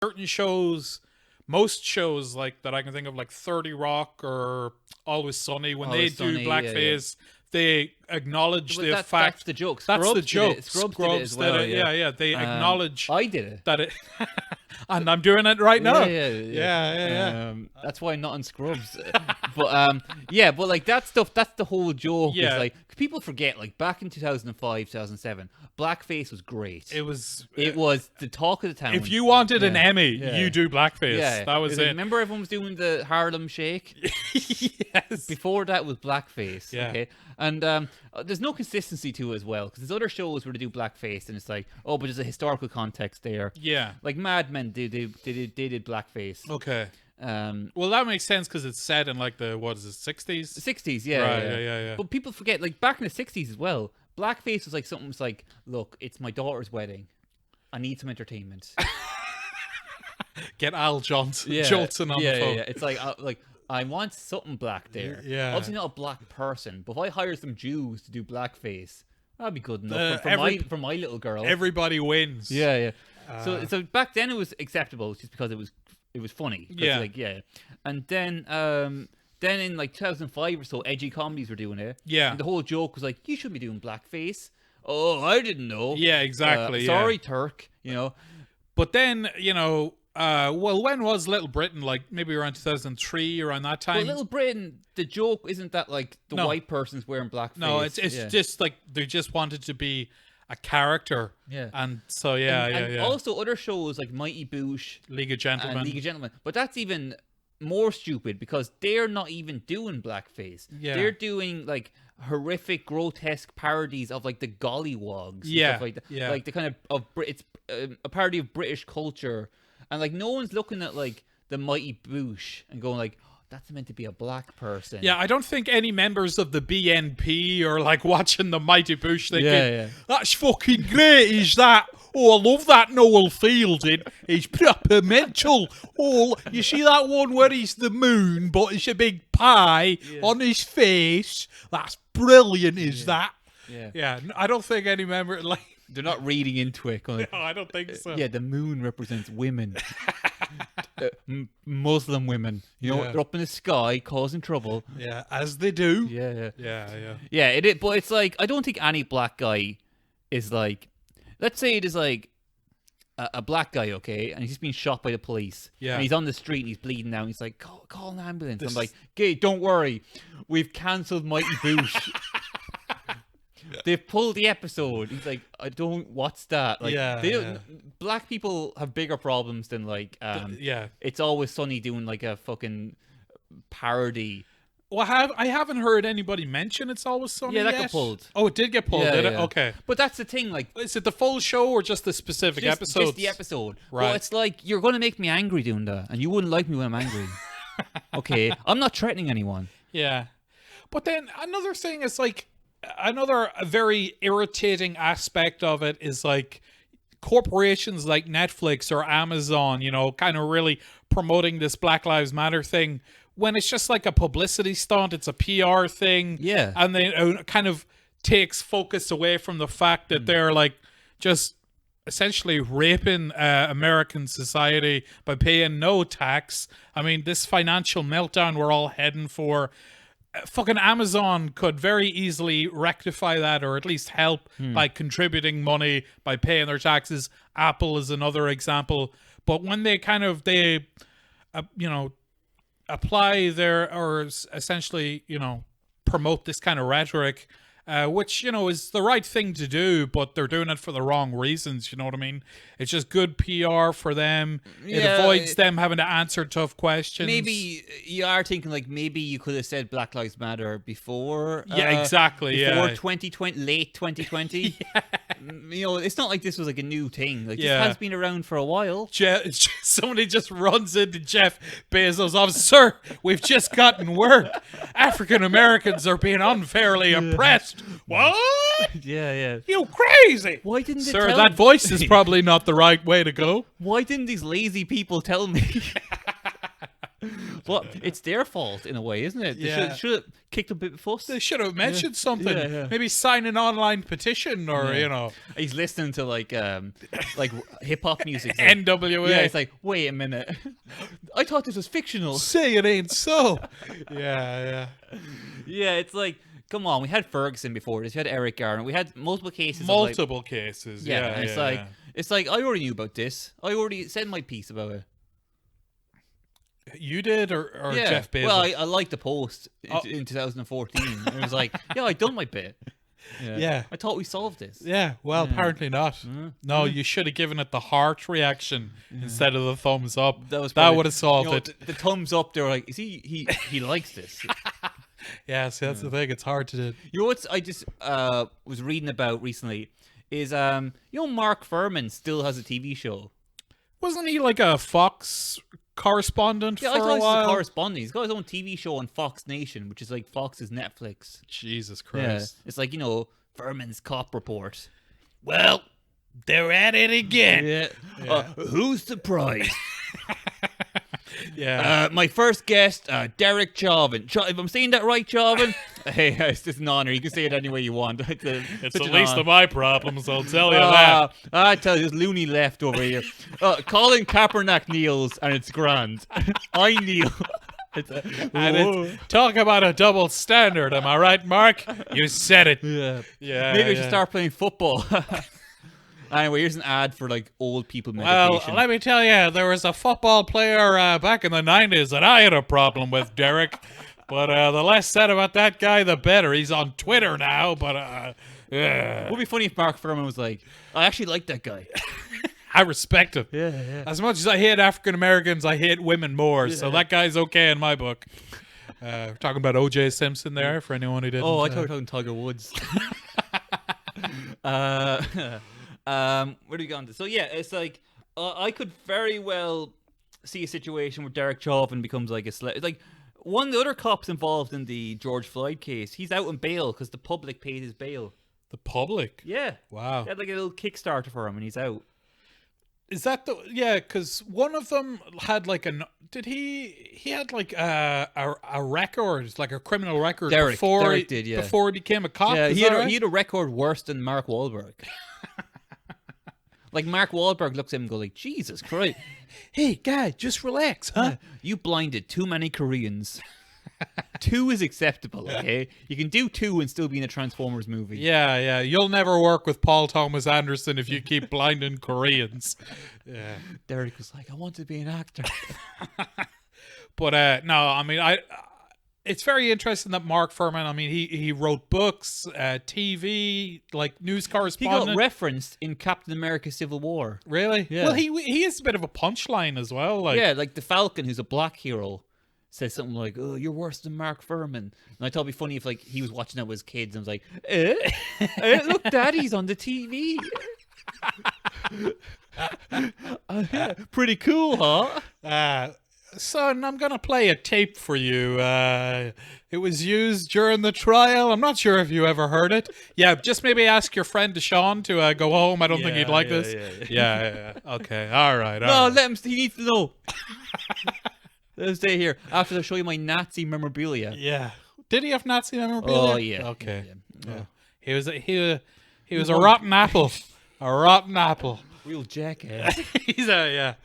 certain shows, most shows like that I can think of, like 30 Rock or Always Sunny, when they Always do Sunny, blackface, they acknowledge Well, the that's fact. the joke. That's the Scrubs joke. did it. Scrubs did it as well. did it. Yeah. They acknowledge I did it. that it. And I'm doing it right now. Yeah. That's why I'm not in Scrubs. But like that stuff. That's the whole joke. Yeah. Is like people forget. Like back in 2005, 2007, blackface was great. It was the talk of the town. If you wanted an Emmy, Yeah. you do blackface. Yeah, That was like, it. remember everyone was doing the Harlem Shake? Yes. Before that was blackface. Yeah. Okay, and there's no consistency to it as well, because there's other shows where they do blackface and it's like, oh, but there's a historical context there. Yeah. Like Mad Men, they did blackface. Okay. Um, Well, that makes sense because it's set in like the, what is it, 60s? the 60s, yeah, Right, yeah. But people forget, like back in the 60s as well, blackface was like something was like, look, it's my daughter's wedding. I need some entertainment. Get Al Jolson on the phone. Yeah. It's like I want something black there. Yeah. Obviously not a black person, but if I hire some Jews to do blackface, that'd be good enough for my little girl. Everybody wins. Yeah. So back then it was acceptable just because it was funny. Yeah. And then in like 2005 or so, edgy comedies were doing it. Yeah. And the whole joke was like, you shouldn't be doing blackface. Oh, I didn't know. Yeah, exactly. Sorry, Turk. You know. But then, well, when was Little Britain? Like maybe around 2003, around that time? Well, Little Britain, the joke isn't that like the No. white person's wearing blackface. No, it's just like they just wanted to be a character. Yeah. And so, and also other shows like Mighty Boosh League of Gentlemen. and League of Gentlemen. But that's even more stupid because they're not even doing blackface. Yeah. They're doing like horrific, grotesque parodies of like the gollywogs. And Yeah, stuff like that. yeah. Like the kind of it's a parody of British culture. And like no one's looking at like the Mighty Boosh and going like, oh, that's meant to be a black person. Yeah, I don't think any members of the BNP are like watching the Mighty Boosh thinking, Yeah. that's fucking great, is that? Oh, I love that Noel Fielding. He's proper mental. Oh, you see that one where he's the moon, but it's a big pie on his face? That's brilliant, is that? Yeah. Yeah, I don't think any member, like, They're not reading into it. Going, no, I don't think so. yeah, the moon represents women. Muslim women. You know, Yeah. they're up in the sky causing trouble. Yeah, as they do. Yeah. Yeah. It is, but it's like, I don't think any black guy is like, let's say it is like a black guy, okay, and he's just been shot by the police. Yeah. And he's on the street and he's bleeding out. And he's like, call an ambulance. I'm like, okay, don't worry. We've cancelled Mighty Boosh. They've pulled the episode. He's like, what's that? Like, black people have bigger problems than like, It's Always Sunny doing like a fucking parody. Well, I haven't heard anybody mention It's Always Sunny Yeah, that yet. got pulled. Oh, it did get pulled, did it? Okay. But that's the thing, like, Is it the full show or just the specific episodes? just the episode. Right. Well, it's like, you're going to make me angry doing that, and you wouldn't like me when I'm angry. Okay, I'm not threatening anyone. Yeah. But then another thing is like, another very irritating aspect of it is like corporations like Netflix or Amazon, kind of really promoting this Black Lives Matter thing when it's just like a publicity stunt. It's a PR thing. Yeah. And then it kind of takes focus away from the fact that they're like just essentially raping American society by paying no tax. I mean, this financial meltdown we're all heading for, fucking Amazon could very easily rectify that, or at least help by contributing money, by paying their taxes. Apple is another example. But when they apply their, or essentially, promote this kind of rhetoric, which, is the right thing to do, but they're doing it for the wrong reasons, you know what I mean? It's just good PR for them. It avoids them having to answer tough questions. Maybe you are thinking, like, maybe you could have said Black Lives Matter before. Yeah, exactly, Before yeah. 2020, late 2020. It's not like this was like a new thing. Like, this Yeah. has been around for a while. Somebody just runs into Jeff Bezos' office. Sir, we've just gotten word. African Americans are being unfairly oppressed. What? Yeah. You crazy? Why didn't they Sir, tell that me? voice is probably not the right way to go. Why didn't these lazy people tell me? Well, it's their fault in a way, isn't it? They Yeah. should have kicked a bit of fuss. They should have mentioned something. Yeah, yeah. Maybe sign an online petition or, Yeah. He's listening to like hip hop music. It's like, NWA. yeah, it's like, wait a minute. I thought this was fictional. Say it ain't so. Yeah. Yeah, it's like, come on. We had Ferguson before this. We had Eric Garner. We had multiple cases. of, like, Multiple cases. yeah, Yeah. and it's like I already knew about this. I already said my piece about it. You did or Yeah. Jeff Bezos? Well, I liked the post in 2014. It was like, yeah, I done my bit. Yeah. I thought we solved this. Yeah, well, apparently not. No, you should have given it the heart reaction instead of the thumbs up. That would have solved it. The thumbs up, they were like, is he likes this. Yeah, see, that's the thing. It's hard to do. You know what I just was reading about recently is, Mark Fuhrman still has a TV show. Wasn't he like a Fox correspondent Yeah, for I thought a he was while? a correspondent. He's got his own TV show on Fox Nation, which is like Fox's Netflix. Jesus Yeah. Christ. It's like, Fuhrman's Cop Report. Well, they're at it again. Yeah. Who's surprised? Yeah. My first guest, Derek Chauvin. If I'm saying that right, Chauvin? Hey, it's just an honor. You can say it any way you want. It's the least of my problems, I'll tell you that. I tell you, this loony left over here. Colin Kaepernick kneels, and it's grand. I kneel. Talk about a double standard, am I right, Mark? You said it. Yeah. Maybe I should start playing football. Anyway, here's an ad for like old people medication. Well, let me tell you, there was a football player back in the 90s that I had a problem with, Derek. But the less said about that guy, the better. He's on Twitter now, but It would be funny if Mark Fuhrman was like, I actually like that guy. I respect him. Yeah. As much as I hate African Americans, I hate women more. So that guy's okay in my book. We're talking about O.J. Simpson there, for anyone who didn't. Oh, I thought we were talking Tiger Woods. Where do we go on to? So yeah, it's like I could very well see a situation where Derek Chauvin becomes like a like one of the other cops involved in the George Floyd case. He's out on bail because the public paid his bail. The public? Yeah. Wow. They had like a little Kickstarter for him, and he's out. Is that the... Yeah, because one of them had like a... Did he had like a record, like a criminal record Derek before did, yeah. before he became a cop? Yeah, Is he that had, right? he had a record worse than Mark Wahlberg. Like Mark Wahlberg looks at him and goes like, Jesus Christ. Hey, guy, just relax, huh? You blinded too many Koreans. 2 is acceptable, okay? You can do 2 and still be in a Transformers movie. Yeah. You'll never work with Paul Thomas Anderson if you keep blinding Koreans. Yeah. Derek was like, I want to be an actor. But no, I mean, it's very interesting that Mark Fuhrman, I mean, he wrote books, TV, like news He correspondent. got referenced in Captain America Civil War. Really? Yeah. Well, he is a bit of a punchline as well. Like, Yeah, like the Falcon, who's a black hero, says something like, "Oh, you're worse than Mark Fuhrman." And I thought it'd be funny if like he was watching that with his kids and was like, "Look, Daddy's on the TV." Pretty cool, huh? Son, I'm gonna play a tape for you. It was used during the trial. I'm not sure if you ever heard it. Yeah, just maybe ask your friend Deshaun to go home. I don't think he'd like this. Yeah. Okay. All right. No, let him. He needs to know. Let him stay here. After I show you my Nazi memorabilia. Yeah. Did he have Nazi memorabilia? Oh yeah. Okay. Yeah. He was a rotten apple. A rotten apple. Real jackass. He's a